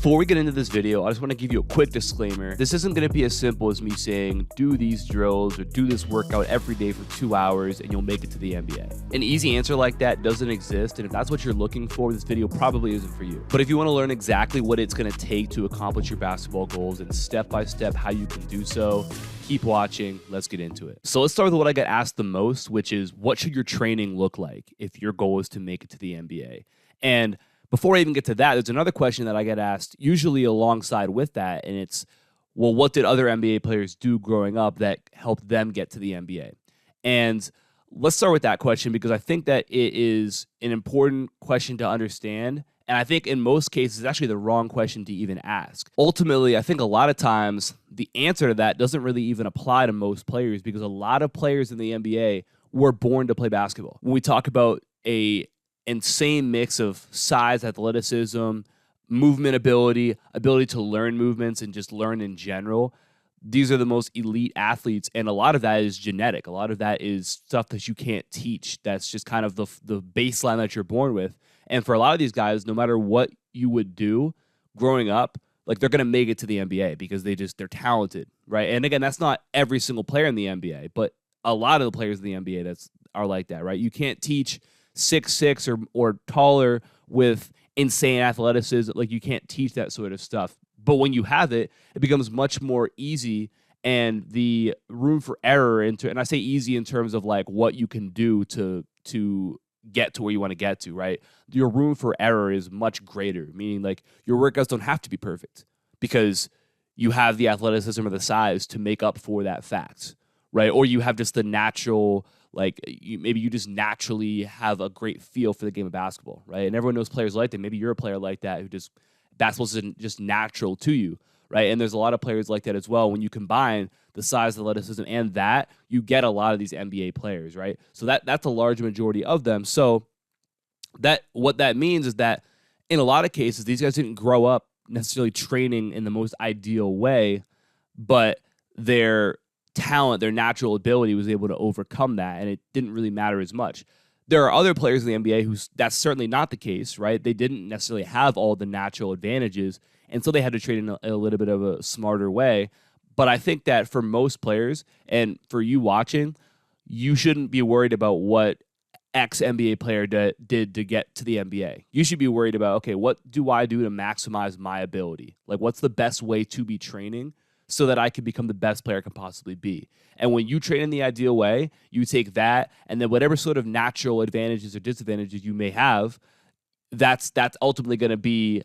Before we get into this video, I just want to give you a quick disclaimer. This isn't going to be as simple as me saying, do these drills or do this workout every day for 2 hours and you'll make it to the NBA. An easy answer like that doesn't exist, and if that's what you're looking for, this video probably isn't for you. But if you want to learn exactly what it's going to take to accomplish your basketball goals and step-by-step how you can do so, keep watching. Let's get into it. So let's start with what I get asked the most, which is what should your training look like if your goal is to make it to the NBA? And before I even get to that, there's another question that I get asked usually alongside with that, and it's, well, what did other NBA players do growing up that helped them get to the NBA? And let's start with that question because I think that it is an important question to understand, and I think in most cases, it's actually the wrong question to even ask. Ultimately, I think a lot of times the answer to that doesn't really even apply to most players because a lot of players in the NBA were born to play basketball. When we talk about a insane mix of size, athleticism, movement ability to learn movements and just learn in general. These are the most elite athletes, and a lot of that is genetic. A lot of that is stuff that you can't teach. That's just kind of the baseline that you're born with. And for a lot of these guys, no matter what you would do growing up, like they're going to make it to the NBA because they're talented, right? And again, that's not every single player in the NBA, but a lot of the players in the NBA are like that, right? You can't teach 6'6" or taller with insane athleticism. Like you can't teach that sort of stuff. But when you have it, it becomes much more easy, and the room for error and I say easy in terms of like what you can do to get to where you want to get to, right? Your room for error is much greater, meaning like your workouts don't have to be perfect because you have the athleticism or the size to make up for that fact, right? Or you have just the natural, like maybe you just naturally have a great feel for the game of basketball, right? And everyone knows players like that. Maybe you're a player like that who just basketball isn't just natural to you, right? And there's a lot of players like that as well. When you combine the size, athleticism, and that, you get a lot of these NBA players, right? So that's a large majority of them. So what that means is that in a lot of cases, these guys didn't grow up necessarily training in the most ideal way, but their talent, their natural ability was able to overcome that, and it didn't really matter as much. There are other players in the NBA who that's certainly not the case, right? They didn't necessarily have all the natural advantages, and so they had to train in a little bit of a smarter way. But I think that for most players, and for you watching, you shouldn't be worried about what X NBA player did to get to the NBA. You should be worried about, okay, what do I do to maximize my ability? Like, what's the best way to be training so that I can become the best player I can possibly be? And when you train in the ideal way, you take that, and then whatever sort of natural advantages or disadvantages you may have, that's ultimately going to be,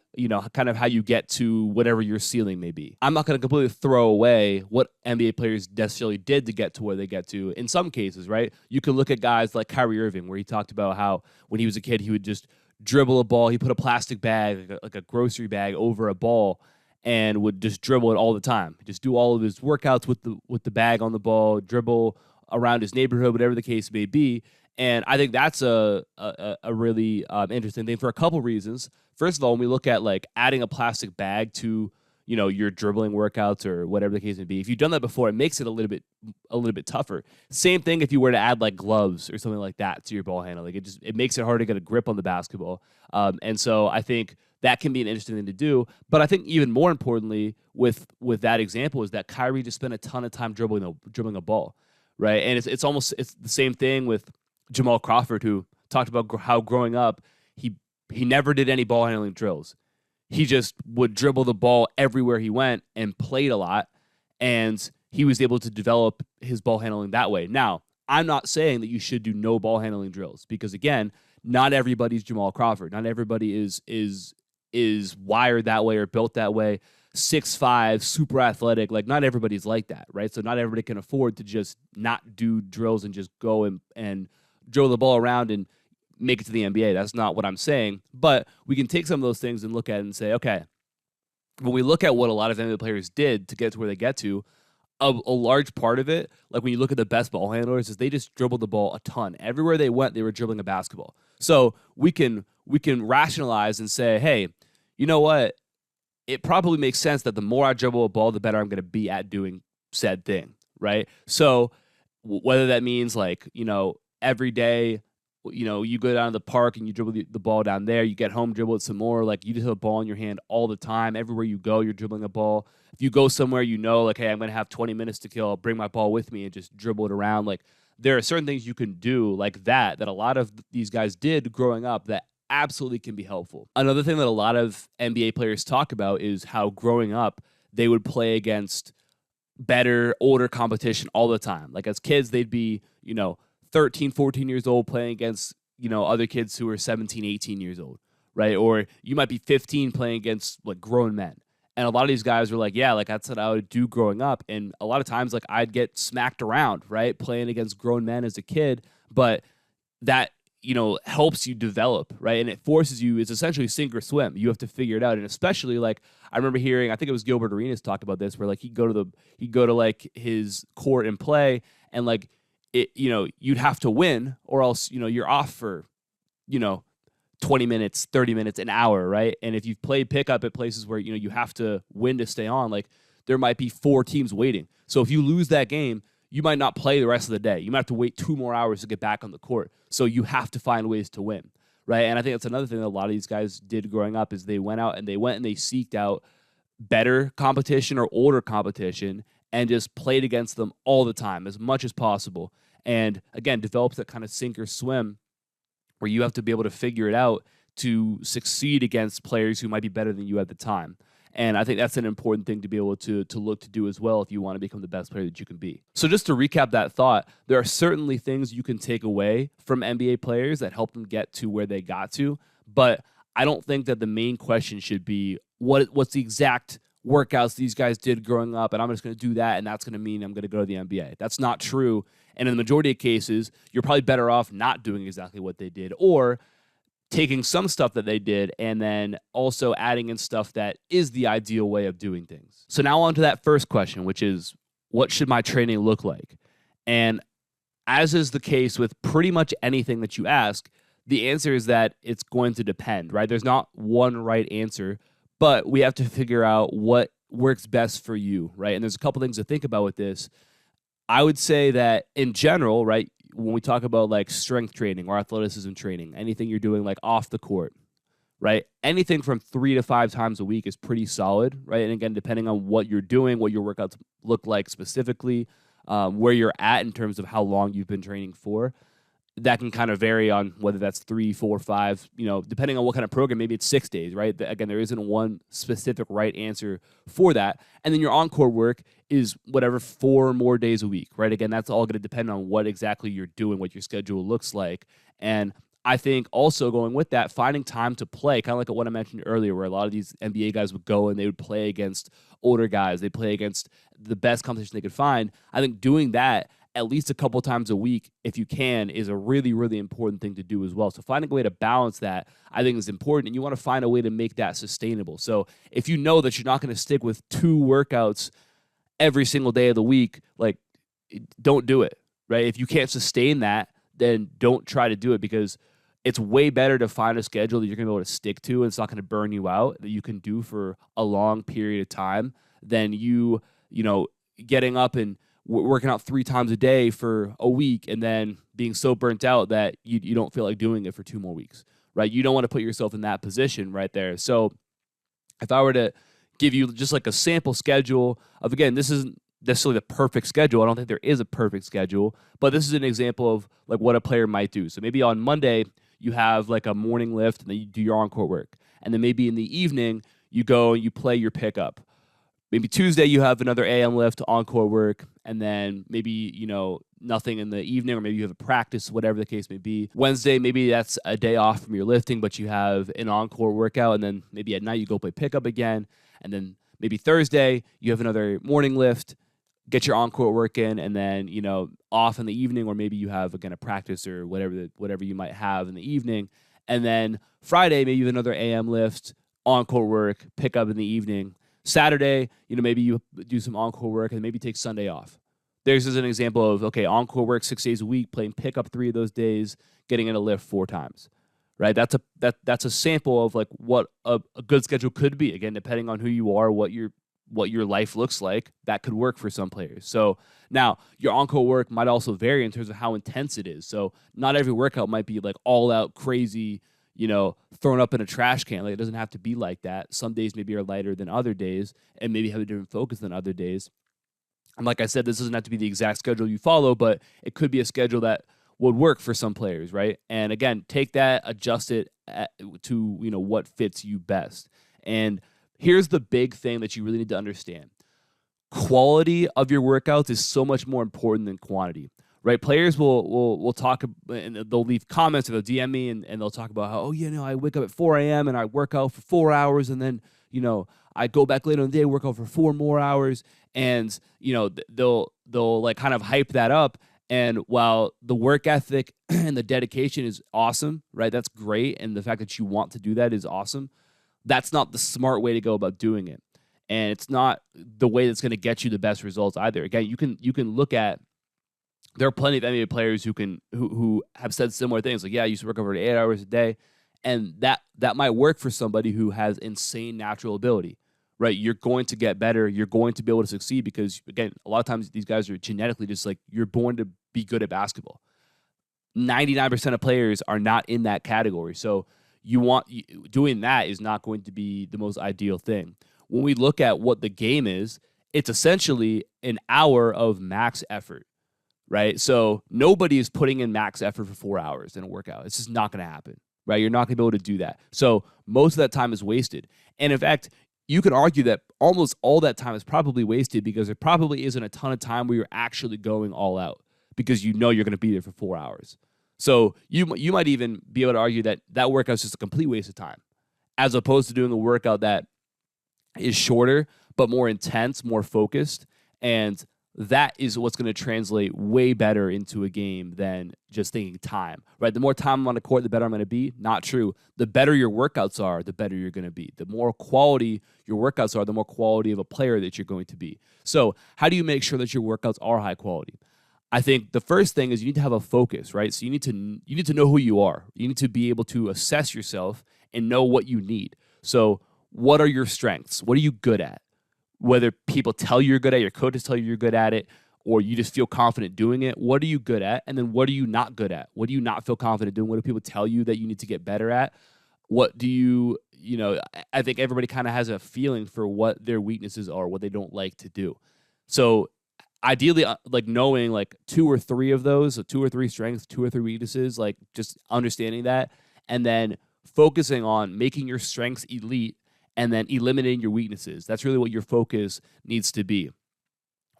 kind of how you get to whatever your ceiling may be. I'm not going to completely throw away what NBA players necessarily did to get to where they get to. In some cases, right? You can look at guys like Kyrie Irving, where he talked about how when he was a kid, he would just dribble a ball. He put a plastic bag, like a grocery bag, over a ball, and would just dribble it all the time. Just do all of his workouts with the bag on the ball, dribble around his neighborhood, whatever the case may be. And I think that's a really interesting thing for a couple reasons. First of all, when we look at like adding a plastic bag to your dribbling workouts or whatever the case may be, if you've done that before, it makes it a little bit tougher. Same thing if you were to add like gloves or something like that to your ball handle. Like it makes it hard to get a grip on the basketball. And so I think that can be an interesting thing to do. But I think even more importantly with that example is that Kyrie just spent a ton of time dribbling a ball, right? And it's the same thing with Jamal Crawford, who talked about how growing up he never did any ball handling drills. He just would dribble the ball everywhere he went and played a lot, and he was able to develop his ball handling that way. Now, I'm not saying that you should do no ball handling drills because, again, not everybody's Jamal Crawford. Not everybody is wired that way or built that way. 6'5", super athletic. Like, not everybody's like that, right? So not everybody can afford to just not do drills and just go and drill the ball around and make it to the NBA. That's not what I'm saying. But we can take some of those things and look at it and say, okay, when we look at what a lot of NBA players did to get to where they get to, a large part of it, like when you look at the best ball handlers, is they just dribbled the ball a ton. Everywhere they went, they were dribbling a basketball. So we can rationalize and say, hey, you know what? It probably makes sense that the more I dribble a ball, the better I'm going to be at doing said thing, right? So whether that means like, every day you go down to the park and you dribble the ball down there. You get home, dribble it some more. Like, you just have a ball in your hand all the time. Everywhere you go, you're dribbling a ball. If you go somewhere, like, hey, I'm going to have 20 minutes to kill. I'll bring my ball with me and just dribble it around. Like, there are certain things you can do like that a lot of these guys did growing up that absolutely can be helpful. Another thing that a lot of NBA players talk about is how growing up they would play against better, older competition all the time. Like, as kids, they'd be, 13, 14 years old playing against, other kids who are 17, 18 years old, right? Or you might be 15 playing against, like, grown men. And a lot of these guys were like, yeah, like, that's what I would do growing up. And a lot of times, like, I'd get smacked around, right, playing against grown men as a kid. But that, helps you develop, right? And it forces you, it's essentially sink or swim. You have to figure it out. And especially, like, I remember hearing, I think it was Gilbert Arenas talked about this, where, like, he'd go to like his court and play, and, like, you'd have to win, or else, you're off for, 20 minutes, 30 minutes, an hour, right? And if you've played pickup at places where, you have to win to stay on, like, there might be 4 teams waiting. So if you lose that game, you might not play the rest of the day. You might have to wait 2 more hours to get back on the court. So you have to find ways to win, right? And I think that's another thing that a lot of these guys did growing up, is they went and they seeked out better competition or older competition and just played against them all the time as much as possible. And again, develops that kind of sink or swim where you have to be able to figure it out to succeed against players who might be better than you at the time. And I think that's an important thing to be able to look to do as well if you want to become the best player that you can be. So just to recap that thought, there are certainly things you can take away from NBA players that help them get to where they got to. But I don't think that the main question should be what's the exact workouts these guys did growing up, and I'm just going to do that, and that's going to mean I'm going to go to the NBA. That's not true. And in the majority of cases, you're probably better off not doing exactly what they did, or taking some stuff that they did and then also adding in stuff that is the ideal way of doing things. So now on to that first question, which is, what should my training look like? And as is the case with pretty much anything that you ask, the answer is that it's going to depend, right? There's not one right answer, but we have to figure out what works best for you, right? And there's a couple things to think about with this. I would say that in general, right, when we talk about like strength training or athleticism training, anything you're doing like off the court, right? Anything from 3 to 5 times a week is pretty solid, right? And again, depending on what you're doing, what your workouts look like specifically, where you're at in terms of how long you've been training for, that can kind of vary on whether that's 3, 4, 5, depending on what kind of program. Maybe it's 6 days, right? Again, there isn't one specific right answer for that. And then your on-court work is whatever 4 more days a week, right? Again, that's all going to depend on what exactly you're doing, what your schedule looks like. And I think also going with that, finding time to play, kind of like what I mentioned earlier, where a lot of these NBA guys would go and they would play against older guys. They play against the best competition they could find. I think doing that at least a couple times a week, if you can, is a really, really important thing to do as well. So finding a way to balance that, I think, is important, and you want to find a way to make that sustainable. So if you know that you're not going to stick with 2 workouts every single day of the week, like, don't do it, right? If you can't sustain that, then don't try to do it, because it's way better to find a schedule that you're going to be able to stick to and it's not going to burn you out, that you can do for a long period of time, than you getting up and working out 3 times a day for a week and then being so burnt out that you don't feel like doing it for 2 more weeks, right? You don't want to put yourself in that position right there. So if I were to give you just like a sample schedule of, again, this isn't necessarily the perfect schedule. I don't think there is a perfect schedule, but this is an example of like what a player might do. So maybe on Monday you have like a morning lift and then you do your on-court work. And then maybe in the evening you go and you play your pickup. Maybe Tuesday you have another AM lift, on-court work, and then maybe, nothing in the evening, or maybe you have a practice, whatever the case may be. Wednesday, maybe that's a day off from your lifting, but you have an on-court workout, and then maybe at night you go play pickup again, and then maybe Thursday you have another morning lift, get your on-court work in, and then, off in the evening, or maybe you have, again, a practice or whatever you might have in the evening, and then Friday, maybe you have another AM lift, on-court work, pickup in the evening. Saturday, maybe you do some on-court work and maybe take Sunday off. There's just an example of, okay, on-court work 6 days a week, playing pickup 3 of those days, getting in a lift 4 times, right? That's a sample of like what a good schedule could be. Again, depending on who you are, what your what your life looks like, that could work for some players. So now your on-court work might also vary in terms of how intense it is. So not every workout might be like all out crazy, thrown up in a trash can. Like, it doesn't have to be like that. Some days maybe are lighter than other days and maybe have a different focus than other days. And like I said, this doesn't have to be the exact schedule you follow, but it could be a schedule that would work for some players, right? And again, take that, adjust it to, what fits you best. And here's the big thing that you really need to understand. Quality of your workouts is so much more important than quantity, right? Players will talk, and they'll leave comments, or they'll DM me, and they'll talk about how, I wake up at 4 a.m. and I work out for 4 hours, and then, I go back later in the day, work out for 4 more hours, and, they'll like kind of hype that up. And while the work ethic and the dedication is awesome, right? That's great. And the fact that you want to do that is awesome. That's not the smart way to go about doing it. And it's not the way that's going to get you the best results either. Again, you can look at, there are plenty of NBA players who have said similar things. Like, yeah, I used to work over 8 hours a day. And that might work for somebody who has insane natural ability, right? You're going to get better. You're going to be able to succeed because, again, a lot of times these guys are genetically just like, you're born to be good at basketball. 99% of players are not in that category. So doing that is not going to be the most ideal thing. When we look at what the game is, it's essentially an hour of max effort, right? So nobody is putting in max effort for 4 hours in a workout. It's just not going to happen, right? You're not going to be able to do that. So most of that time is wasted. And in fact, you can argue that almost all that time is probably wasted because there probably isn't a ton of time where you're actually going all out because you're going to be there for 4 hours. So you might even be able to argue that workout is just a complete waste of time, as opposed to doing a workout that is shorter but more intense, more focused, and that is what's going to translate way better into a game than just thinking time, right? The more time I'm on the court, the better I'm going to be. Not true. The better your workouts are, the better you're going to be. The more quality your workouts are, the more quality of a player that you're going to be. So how do you make sure that your workouts are high quality? I think the first thing is you need to have a focus, right? So you need to know who you are. You need to be able to assess yourself and know what you need. So what are your strengths? What are you good at? Whether people tell you you're good at, your coaches tell you you're good at it, or you just feel confident doing it, what are you good at? And then what are you not good at? What do you not feel confident doing? What do people tell you that you need to get better at? What do you I think everybody kind of has a feeling for what their weaknesses are, what they don't like to do. So ideally, like knowing like 2 or 3 of those, so 2 or 3 strengths, 2 or 3 weaknesses, like just understanding that, and then focusing on making your strengths elite and then eliminating your weaknesses. That's really what your focus needs to be.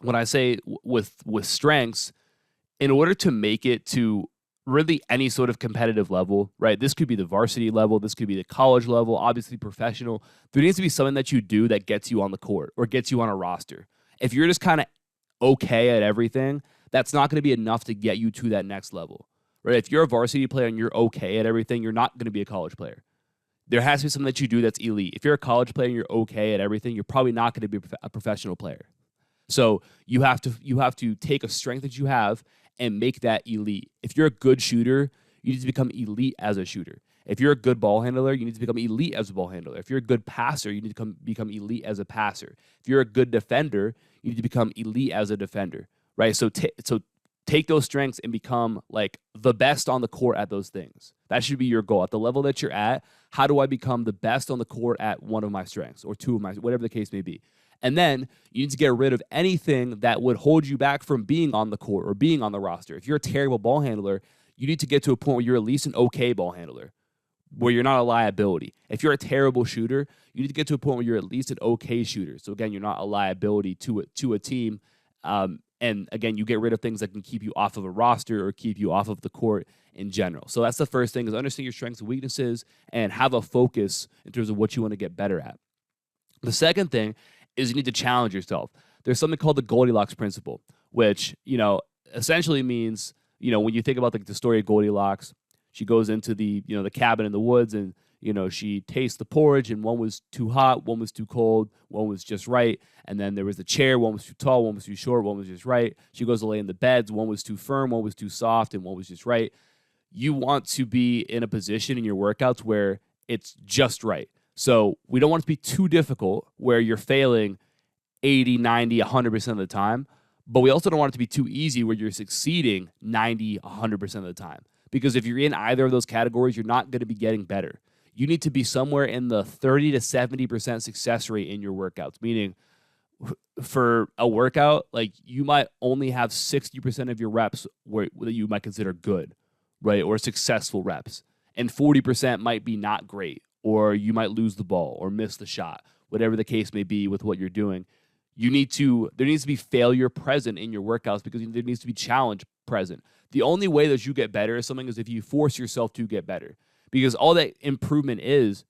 When I say with strengths, in order to make it to really any sort of competitive level, right? This could be the varsity level, this could be the college level, obviously professional. There needs to be something that you do that gets you on the court or gets you on a roster. If you're just kind of okay at everything, that's not going to be enough to get you to that next level, right? If you're a varsity player and you're okay at everything, you're not going to be a college player. There has to be something that you do that's elite. If you're a college player and you're okay at everything, you're probably not going to be a professional player. So you have to take a strength that you have and make that elite. If you're a good shooter, you need to become elite as a shooter. If you're a good ball handler, you need to become elite as a ball handler. If you're a good passer, you need to become elite as a passer. If you're a good defender, you need to become elite as a defender, right? So take those strengths and become like the best on the court at those things. That should be your goal. At the level that you're at, how do I become the best on the court at one of my strengths or 2 of my, whatever the case may be? And then you need to get rid of anything that would hold you back from being on the court or being on the roster. If you're a terrible ball handler, you need to get to a point where you're at least an okay ball handler, where you're not a liability. If you're a terrible shooter, you need to get to a point where you're at least an okay shooter. So again, you're not a liability to a team. And again, you get rid of things that can keep you off of a roster or keep you off of the court in general. So that's the first thing, is understand your strengths and weaknesses and have a focus in terms of what you want to get better at. The second thing is you need to challenge yourself. There's something called the Goldilocks principle, which, essentially means, when you think about the story of Goldilocks, she goes into the cabin in the woods and, she tastes the porridge, and one was too hot, one was too cold, one was just right. And then there was the chair, one was too tall, one was too short, one was just right. She goes to lay in the beds, one was too firm, one was too soft, and one was just right. You want to be in a position in your workouts where it's just right. So we don't want it to be too difficult where you're failing 80, 90, 100% of the time. But we also don't want it to be too easy where you're succeeding 90, 100% of the time. Because if you're in either of those categories, you're not going to be getting better. You need to be somewhere in the 30 to 70% success rate in your workouts, meaning for a workout, like you might only have 60% of your reps that you might consider good, right? Or successful reps. And 40% might be not great, or you might lose the ball or miss the shot, whatever the case may be with what you're doing. There needs to be failure present in your workouts because there needs to be challenge present. The only way that you get better at something is if you force yourself to get better, because all that improvement is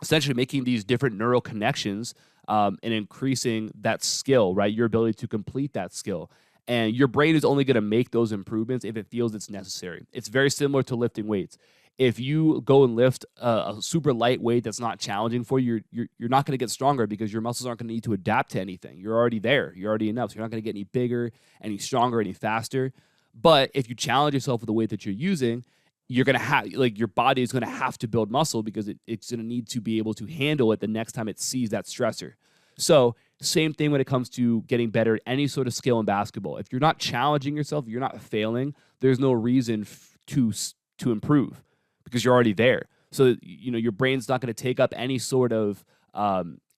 essentially making these different neural connections and increasing that skill, right? Your ability to complete that skill. And your brain is only going to make those improvements if it feels it's necessary. It's very similar to lifting weights. If you go and lift a super light weight that's not challenging for you, you're not going to get stronger because your muscles aren't going to need to adapt to anything. You're already there. You're already enough. So you're not going to get any bigger, any stronger, any faster. But if you challenge yourself with the weight that you're using, you're going to have, like, your body is going to have to build muscle because it's going to need to be able to handle it the next time it sees that stressor. So same thing when it comes to getting better at any sort of skill in basketball. If you're not challenging yourself, you're not failing, there's no reason to improve because you're already there. So, your brain's not going to take up any sort of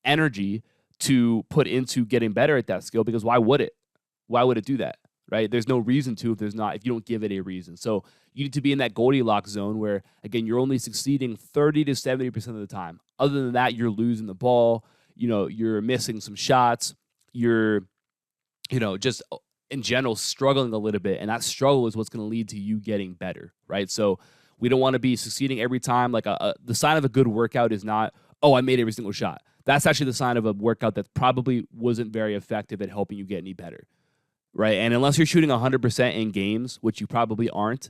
energy to put into getting better at that skill because why would it? Why would it do that? Right? There's no reason to if you don't give it a reason. So you need to be in that Goldilocks zone where, again, you're only succeeding 30 to 70% of the time. Other than that, you're losing the ball. You're missing some shots. You're, just in general struggling a little bit. And that struggle is what's going to lead to you getting better, right? So we don't want to be succeeding every time. Like the sign of a good workout is not, oh, I made every single shot. That's actually the sign of a workout that probably wasn't very effective at helping you get any better. Right. And unless you're shooting 100% in games, which you probably aren't,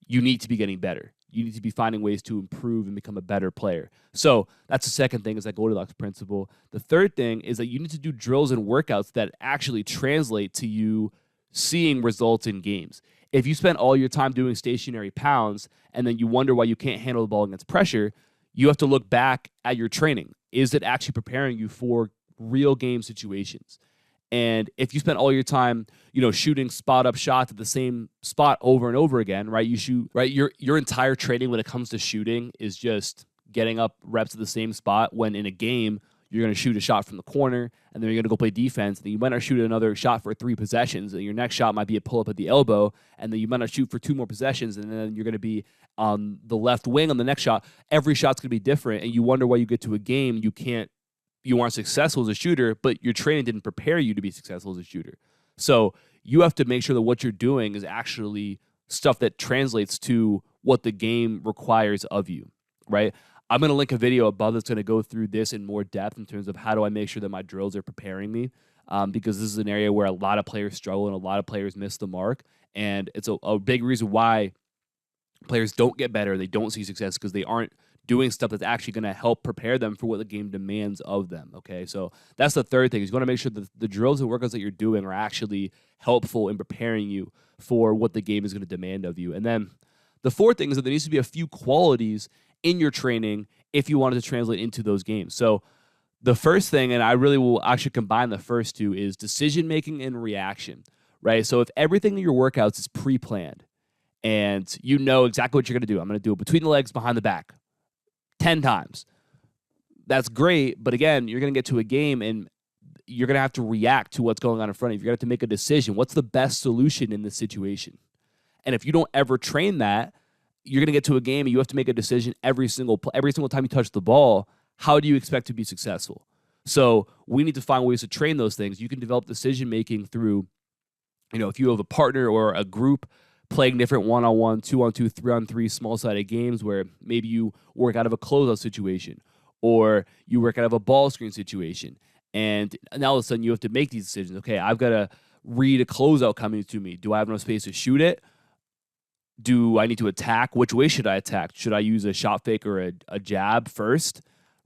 you need to be getting better. You need to be finding ways to improve and become a better player. So that's the second thing, is that Goldilocks principle. The third thing is that you need to do drills and workouts that actually translate to you seeing results in games. If you spend all your time doing stationary pounds and then you wonder why you can't handle the ball against pressure, you have to look back at your training. Is it actually preparing you for real game situations? And if you spend all your time, shooting spot up shots at the same spot over and over again, right? Your entire training when it comes to shooting is just getting up reps at the same spot, when in a game, you're going to shoot a shot from the corner and then you're going to go play defense. And then you might not shoot another shot for 3 possessions. And your next shot might be a pull up at the elbow. And then you might not shoot for 2 more possessions. And then you're going to be on the left wing on the next shot. Every shot's going to be different. And you wonder why you get to a game, you aren't successful as a shooter, but your training didn't prepare you to be successful as a shooter. So you have to make sure that what you're doing is actually stuff that translates to what the game requires of you, right? I'm going to link a video above that's going to go through this in more depth in terms of how do I make sure that my drills are preparing me, because this is an area where a lot of players struggle and a lot of players miss the mark. And it's a big reason why players don't get better, they don't see success, because they aren't doing stuff that's actually going to help prepare them for what the game demands of them, okay? So that's the third thing, is you want to make sure that the drills and workouts that you're doing are actually helpful in preparing you for what the game is going to demand of you. And then the fourth thing is that there needs to be a few qualities in your training if you wanted to translate into those games. So the first thing, and I really will actually combine the first two, is decision-making and reaction, right? So if everything in your workouts is pre-planned and you know exactly what you're going to do, I'm going to do it between the legs, behind the back, 10 times. That's great, but again, you're going to get to a game and you're going to have to react to what's going on in front of you. You're going to have to make a decision. What's the best solution in this situation? And if you don't ever train that, you're going to get to a game and you have to make a decision every single time you touch the ball. How do you expect to be successful? So we need to find ways to train those things. You can develop decision-making through, if you have a partner or a group playing different 1-on-1, 2-on-2, 3-on-3 small-sided games where maybe you work out of a closeout situation or you work out of a ball screen situation. And now all of a sudden you have to make these decisions. Okay, I've got to read a closeout coming to me. Do I have enough space to shoot it? Do I need to attack? Which way should I attack? Should I use a shot fake or a jab first,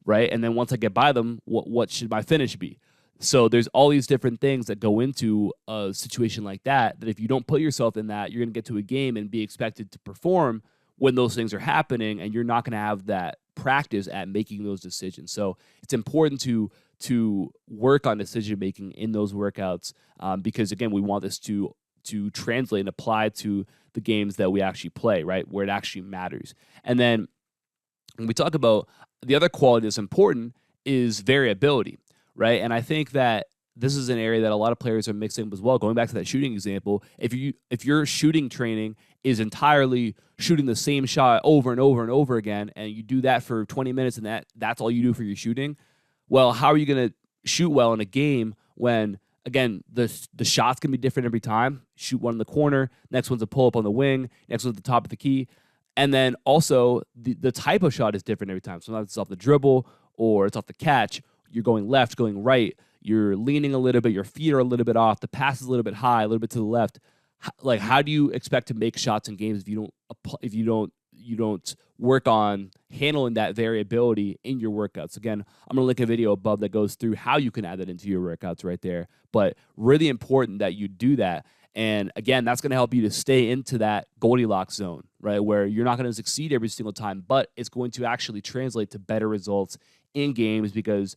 right? And then once I get by them, what should my finish be? So there's all these different things that go into a situation like that if you don't put yourself in that, you're going to get to a game and be expected to perform when those things are happening, and you're not going to have that practice at making those decisions. So it's important to to work on decision making in those workouts, because again, we want this to translate and apply to the games that we actually play, right, where it actually matters. And then when we talk about the other quality that's important is variability, right? And I think that this is an area that a lot of players are mixing up as well. Going back to that shooting example, if your shooting training is entirely shooting the same shot over and over and over again, and you do that for 20 minutes and that's all you do for your shooting, well, how are you going to shoot well in a game when, again, the shots can be different every time? Shoot one in the corner, next one's a pull-up on the wing, next one's at the top of the key. And then also the type of shot is different every time. Sometimes it's off the dribble or it's off the catch. You're going left, going right. You're leaning a little bit. Your feet are a little bit off. The pass is a little bit high, a little bit to the left. Like, how do you expect to make shots in games if you don't work on handling that variability in your workouts? Again, I'm going to link a video above that goes through how you can add that into your workouts right there. But really important that you do that. And again, that's going to help you to stay into that Goldilocks zone, right, where you're not going to succeed every single time, but it's going to actually translate to better results in games because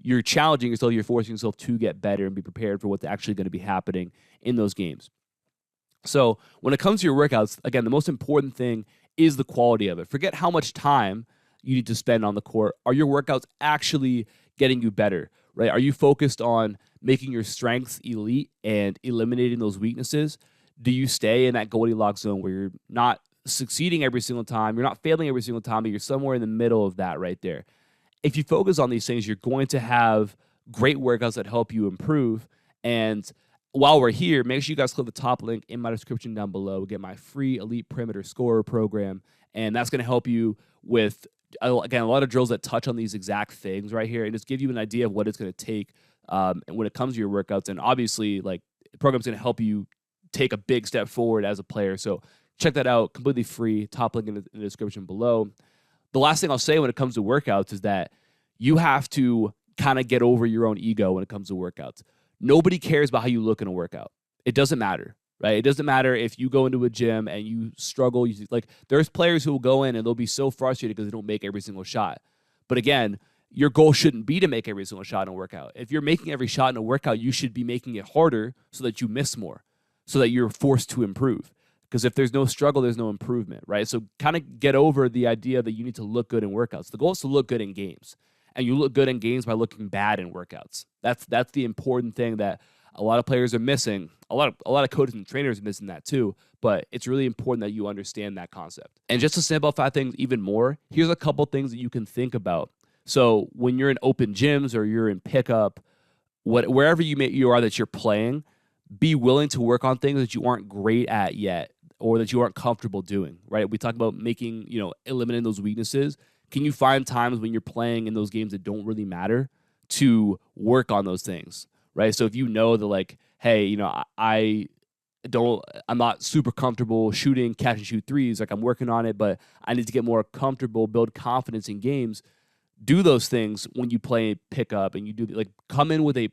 you're challenging yourself, you're forcing yourself to get better and be prepared for what's actually going to be happening in those games. So when it comes to your workouts, again, the most important thing is the quality of it. Forget how much time you need to spend on the court. Are your workouts actually getting you better, right? Are you focused on making your strengths elite and eliminating those weaknesses? Do you stay in that Goldilocks zone where you're not succeeding every single time, you're not failing every single time, but you're somewhere in the middle of that right there? If you focus on these things, you're going to have great workouts that help you improve. And while we're here, make sure you guys click the top link in my description down below. Get my free Elite Perimeter Scorer program. And that's going to help you with, again, a lot of drills that touch on these exact things right here and just give you an idea of what it's going to take when it comes to your workouts. And obviously, like, the program's going to help you take a big step forward as a player. So check that out, completely free. Top link in the description below. The last thing I'll say when it comes to workouts is that you have to kind of get over your own ego when it comes to workouts. Nobody cares about how you look in a workout. It doesn't matter, right? It doesn't matter if you go into a gym and you struggle. Like, there's players who will go in and they'll be so frustrated because they don't make every single shot. But again, your goal shouldn't be to make every single shot in a workout. If you're making every shot in a workout, you should be making it harder so that you miss more, so that you're forced to improve. Because if there's no struggle, there's no improvement, right? So kind of get over the idea that you need to look good in workouts. The goal is to look good in games. And you look good in games by looking bad in workouts. That's the important thing that a lot of players are missing. A lot of coaches and trainers are missing that too. But it's really important that you understand that concept. And just to simplify things even more, here's a couple things that you can think about. So when you're in open gyms or you're in pickup, wherever you are that you're playing, be willing to work on things that you aren't great at yet or that you aren't comfortable doing, right? We talk about eliminating those weaknesses. Can you find times when you're playing in those games that don't really matter to work on those things, right? So if you know that, like, hey, I'm not super comfortable shooting catch and shoot threes, like, I'm working on it, but I need to get more comfortable, build confidence in games. Do those things when you play pickup, and you do, like, come in with a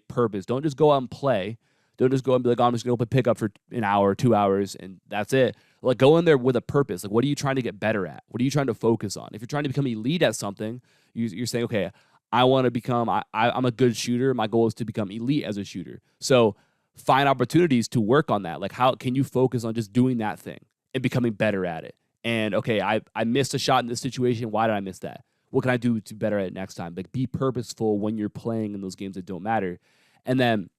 purpose. Don't just go out and play. Don't just go and be like, oh, I'm just going to pick up for an hour, 2 hours, and that's it. Like, go in there with a purpose. Like, what are you trying to get better at? What are you trying to focus on? If you're trying to become elite at something, you're saying, okay, I want to become, I'm a good shooter. My goal is to become elite as a shooter. So find opportunities to work on that. Like, how can you focus on just doing that thing and becoming better at it? And, okay, I missed a shot in this situation. Why did I miss that? What can I do to better at it next time? Like, be purposeful when you're playing in those games that don't matter. And then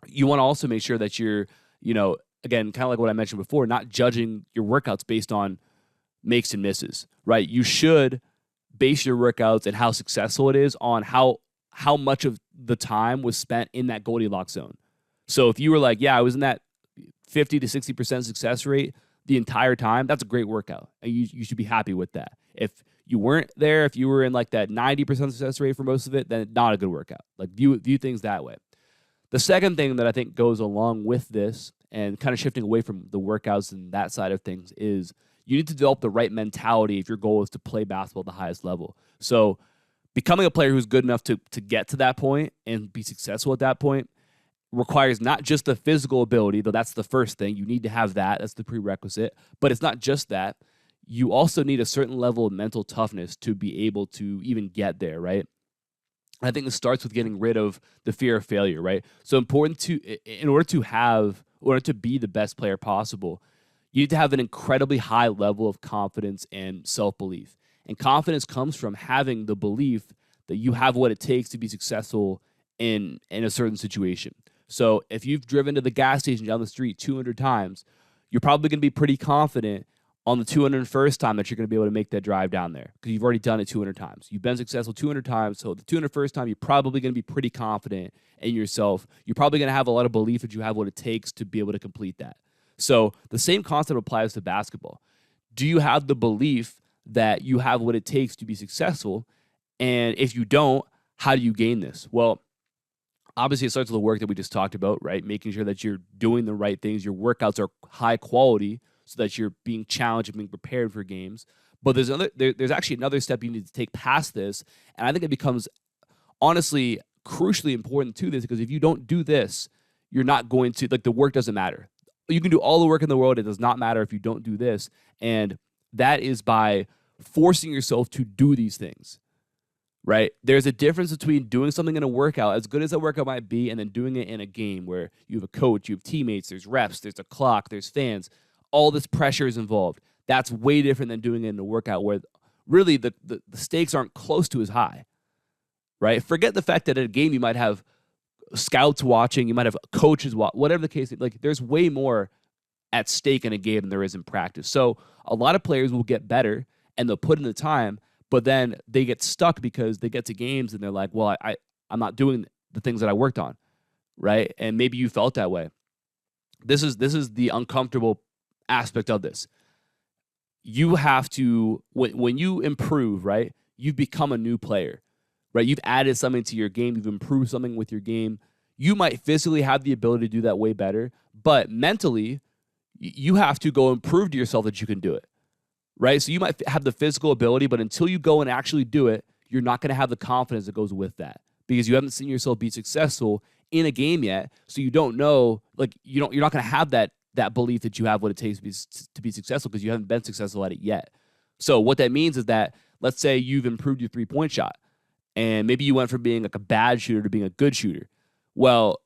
you want to also make sure that you're, again, kind of like what I mentioned before, not judging your workouts based on makes and misses, right? You should base your workouts and how successful it is on how much of the time was spent in that Goldilocks zone. So if you were like, yeah, I was in that 50 to 60% success rate the entire time, that's a great workout. And you should be happy with that. If you weren't there, if you were in like that 90% success rate for most of it, then not a good workout. Like, view things that way. The second thing that I think goes along with this and kind of shifting away from the workouts and that side of things is you need to develop the right mentality if your goal is to play basketball at the highest level. So becoming a player who's good enough to get to that point and be successful at that point requires not just the physical ability, though that's the first thing. You need to have that. That's the prerequisite. But it's not just that. You also need a certain level of mental toughness to be able to even get there, right? I think it starts with getting rid of the fear of failure, right? So important to, in order to be the best player possible, you need to have an incredibly high level of confidence and self-belief. And confidence comes from having the belief that you have what it takes to be successful in a certain situation. So if you've driven to the gas station down the street 200 times, you're probably going to be pretty confident on the 201st time that you're going to be able to make that drive down there because you've already done it 200 times. You've been successful 200 times. So the 201st time, you're probably going to be pretty confident in yourself. You're probably going to have a lot of belief that you have what it takes to be able to complete that. So the same concept applies to basketball. Do you have the belief that you have what it takes to be successful? And if you don't, how do you gain this? Well, obviously it starts with the work that we just talked about, right? Making sure that you're doing the right things. Your workouts are high quality so that you're being challenged and being prepared for games. But there's actually another step you need to take past this. And I think it becomes honestly crucially important to this because if you don't do this, you're not going to, like, the work doesn't matter. You can do all the work in the world. It does not matter if you don't do this. And that is by forcing yourself to do these things, right? There's a difference between doing something in a workout, as good as that workout might be, and then doing it in a game where you have a coach, you have teammates, there's reps, there's a clock, there's fans. All this pressure is involved. That's way different than doing it in a workout where really the stakes aren't close to as high, right? Forget the fact that at a game you might have scouts watching, you might have coaches watching, whatever the case. Like, there's way more at stake in a game than there is in practice. So a lot of players will get better and they'll put in the time, but then they get stuck because they get to games and they're like, well, I'm not doing the things that I worked on, right? And maybe you felt that way. This is the uncomfortable aspect of this. You have to, when you improve, right, you've become a new player, right? You've added something to your game. You've improved something with your game. You might physically have the ability to do that way better, but mentally, you have to go and prove to yourself that you can do it, right? So you might have the physical ability, but until you go and actually do it, you're not going to have the confidence that goes with that because you haven't seen yourself be successful in a game yet. So you don't know, like, you're not going to have that belief that you have what it takes to be successful because you haven't been successful at it yet. So what that means is that, let's say you've improved your three-point shot, and maybe you went from being like a bad shooter to being a good shooter. Well,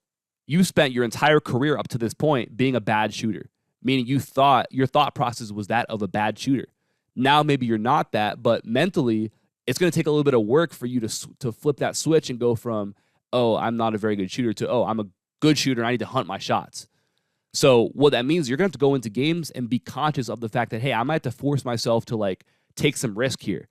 you spent your entire career up to this point being a bad shooter, meaning your thought process was that of a bad shooter. Now maybe you're not that, but mentally, it's going to take a little bit of work for you to flip that switch and go from, oh, I'm not a very good shooter to, oh, I'm a good shooter and I need to hunt my shots. So what that means, you're going to have to go into games and be conscious of the fact that, hey, I might have to force myself to, like, take some risk here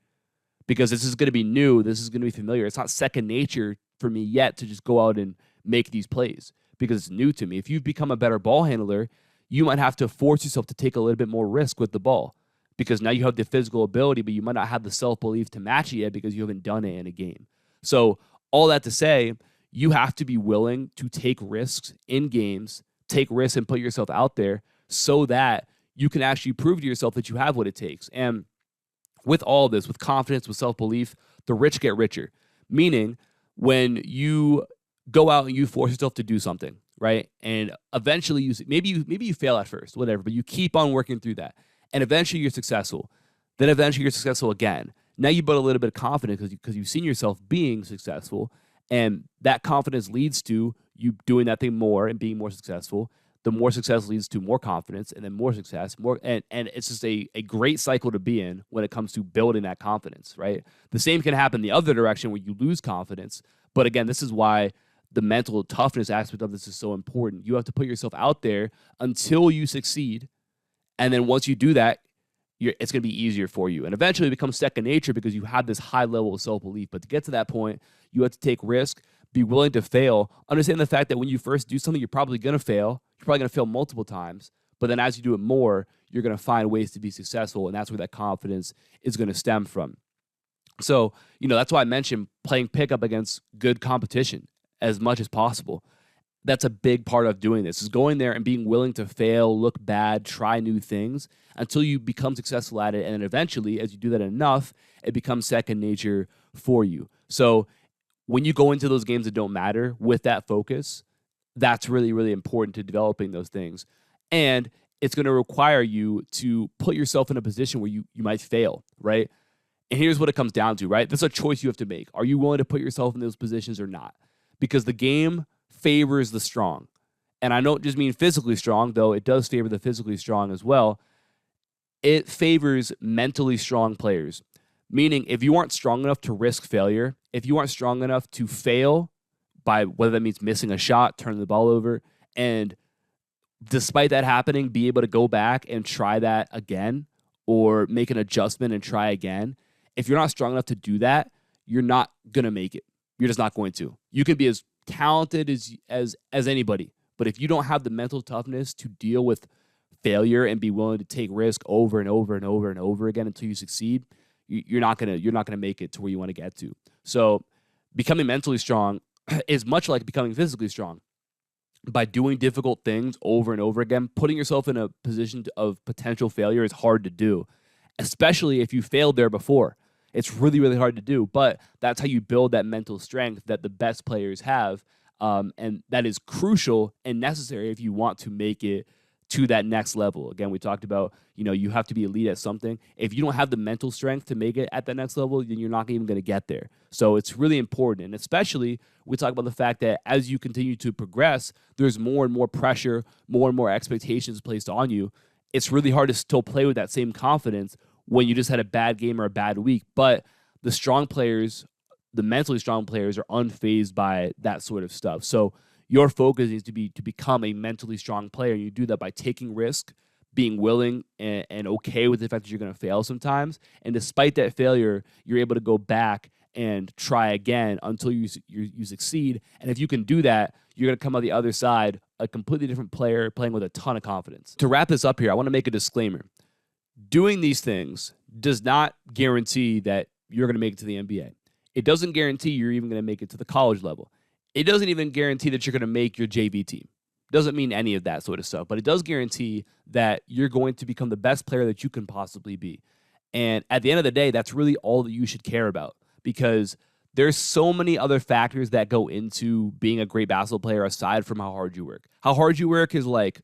because this is going to be new. This is going to be familiar. It's not second nature for me yet to just go out and make these plays because it's new to me. If you've become a better ball handler, you might have to force yourself to take a little bit more risk with the ball because now you have the physical ability, but you might not have the self-belief to match it yet because you haven't done it in a game. So all that to say, you have to be willing to take risks in games, take risks and put yourself out there so that you can actually prove to yourself that you have what it takes. And with all this, with confidence, with self-belief, the rich get richer. Meaning when you go out and you force yourself to do something, right? And eventually maybe you fail at first, whatever, but you keep on working through that. And eventually you're successful. Then eventually you're successful again. Now you build a little bit of confidence because you've seen yourself being successful. And that confidence leads to you doing that thing more and being more successful. The more success leads to more confidence and then more success, and it's just a great cycle to be in when it comes to building that confidence, right? The same can happen the other direction where you lose confidence. But again, this is why the mental toughness aspect of this is so important. You have to put yourself out there until you succeed. And then once you do that, it's going to be easier for you. And eventually it becomes second nature because you have this high level of self-belief. But to get to that point, you have to take risk, be willing to fail, understand the fact that when you first do something, you're probably going to fail. You're probably going to fail multiple times. But then as you do it more, you're going to find ways to be successful. And that's where that confidence is going to stem from. So, that's why I mentioned playing pickup against good competition as much as possible. That's a big part of doing this, is going there and being willing to fail, look bad, try new things until you become successful at it. And then eventually, as you do that enough, it becomes second nature for you. So when you go into those games that don't matter with that focus, that's really, really important to developing those things. And it's going to require you to put yourself in a position where you might fail, right? And here's what it comes down to, right? This is a choice you have to make. Are you willing to put yourself in those positions or not? Because the game favors the strong. And I don't just mean physically strong, though it does favor the physically strong as well. It favors mentally strong players. Meaning, if you aren't strong enough to risk failure, if you aren't strong enough to fail by whether that means missing a shot, turning the ball over, and despite that happening, be able to go back and try that again or make an adjustment and try again. If you're not strong enough to do that, you're not going to make it. You're just not going to. You can be as talented as anybody, but if you don't have the mental toughness to deal with failure and be willing to take risk over and over and over and over again until you succeed, you're not gonna make it to where you want to get to. So becoming mentally strong is much like becoming physically strong. By doing difficult things over and over again, putting yourself in a position of potential failure is hard to do, especially if you failed there before. It's really, really hard to do, but that's how you build that mental strength that the best players have, and that is crucial and necessary if you want to make it to that next level. Again, we talked about, you have to be elite at something. If you don't have the mental strength to make it at that next level, then you're not even going to get there. So it's really important. And especially, we talk about the fact that as you continue to progress, there's more and more pressure, more and more expectations placed on you. It's really hard to still play with that same confidence when you just had a bad game or a bad week. But the strong players, the mentally strong players, are unfazed by that sort of stuff. So your focus is to become a mentally strong player. You do that by taking risk, being willing and okay with the fact that you're going to fail sometimes. And despite that failure, you're able to go back and try again until you succeed. And if you can do that, you're going to come out the other side a completely different player playing with a ton of confidence. To wrap this up here, I want to make a disclaimer. Doing these things does not guarantee that you're going to make it to the NBA. It doesn't guarantee you're even going to make it to the college level. It doesn't even guarantee that you're going to make your JV team. Doesn't mean any of that sort of stuff, but it does guarantee that you're going to become the best player that you can possibly be. And at the end of the day, that's really all that you should care about, because there's so many other factors that go into being a great basketball player aside from how hard you work. How hard you work is like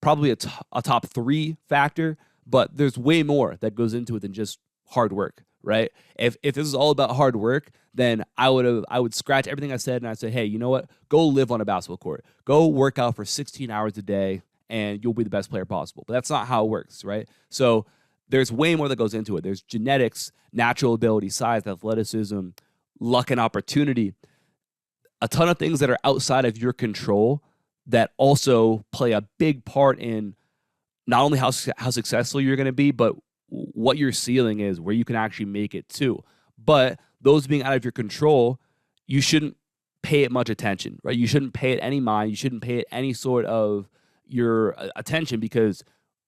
probably a top 3 factor, but there's way more that goes into it than just hard work, right? If this is all about hard work, then I would scratch everything I said and I'd say, hey, you know what? Go live on a basketball court. Go work out for 16 hours a day and you'll be the best player possible. But that's not how it works, right? So there's way more that goes into it. There's genetics, natural ability, size, athleticism, luck, and opportunity. A ton of things that are outside of your control that also play a big part in not only how successful you're going to be, but what your ceiling is, where you can actually make it to. But those being out of your control, you shouldn't pay it much attention, right? You shouldn't pay it any mind. You shouldn't pay it any sort of your attention, because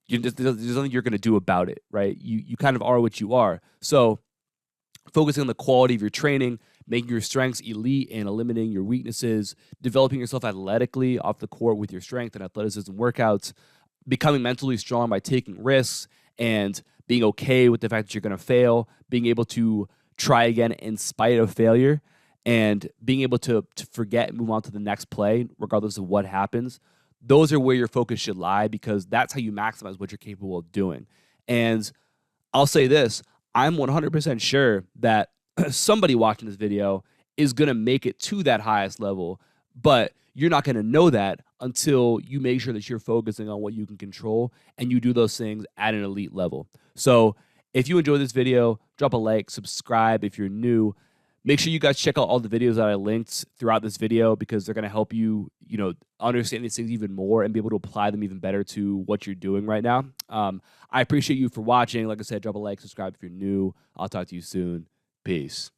there's nothing you're going to do about it, right? You kind of are what you are. So focusing on the quality of your training, making your strengths elite and eliminating your weaknesses, developing yourself athletically off the court with your strength and athleticism workouts, becoming mentally strong by taking risks and being okay with the fact that you're going to fail, being able to try again in spite of failure, and being able to forget and move on to the next play regardless of what happens. Those are where your focus should lie, because that's how you maximize what you're capable of doing. And I'll say this, I'm 100% sure that somebody watching this video is going to make it to that highest level, but you're not going to know that until you make sure that you're focusing on what you can control and you do those things at an elite level. So if you enjoyed this video, drop a like, subscribe if you're new. Make sure you guys check out all the videos that I linked throughout this video, because they're going to help you, understand these things even more and be able to apply them even better to what you're doing right now. I appreciate you for watching. Like I said, drop a like, subscribe if you're new. I'll talk to you soon. Peace.